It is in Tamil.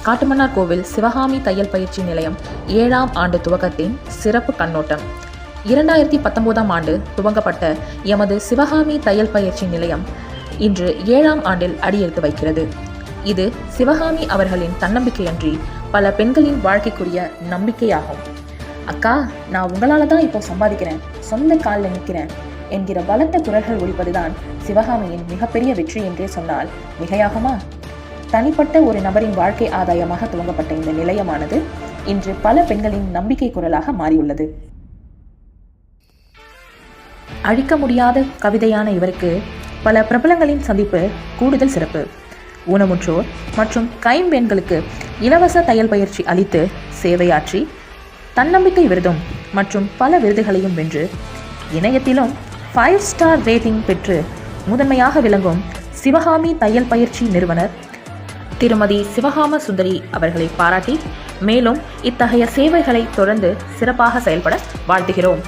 காட்டுமன்னார் கோவில் சிவகாமி தையல் பயிற்சி நிலையம் 7ஆம் ஆண்டு துவக்கத்தின் சிறப்பு கண்ணோட்டம். 2019ஆம் ஆண்டு துவங்கப்பட்ட எமது சிவகாமி தையல் பயிற்சி நிலையம் இன்று 7ஆம் ஆண்டில் அடியெடுத்து வைக்கிறது. இது சிவகாமி அவர்களின் தன்னம்பிக்கையன்றி பல பெண்களின் வாழ்க்கைக்குரிய நம்பிக்கையாகும். அக்கா, நான் உங்களால தான் இப்போ சம்பாதிக்கிறேன், சொந்த காலில் நிற்கிறேன் என்கிற பலத்த குரல்கள் ஒலிப்பதுதான் சிவகாமியின் மிகப்பெரிய வெற்றி என்றே சொன்னால் மிகையாகுமா? தனிப்பட்ட ஒரு நபரின் வாழ்க்கை ஆதாயமாக துவங்கப்பட்ட இந்த நிலையமானது இன்று பல பெண்களின் நம்பிக்கை குரலாக மாறியுள்ளது. அழிக்க முடியாத கவிதையான இவருக்கு பல பிரபலங்களின் சந்திப்பு கூடுதல் சிறப்பு. ஊனமுற்றோர் மற்றும் கைம்பெண்களுக்கு இலவச தையல் பயிற்சி அளித்து சேவையாற்றி தன்னம்பிக்கை விருதும் மற்றும் பல விருதுகளையும் வென்று இணையத்திலும் 5 ஸ்டார் ரேட்டிங் பெற்று முதன்மையாக விளங்கும் சிவகாமி தையல் பயிற்சி நிறுவனர் திருமதி சிவகாம சுந்தரி அவர்களை பாராட்டி மேலும் இத்தகைய சேவைகளை தொடர்ந்து சிறப்பாக செயல்பட வாழ்த்துகிறோம்.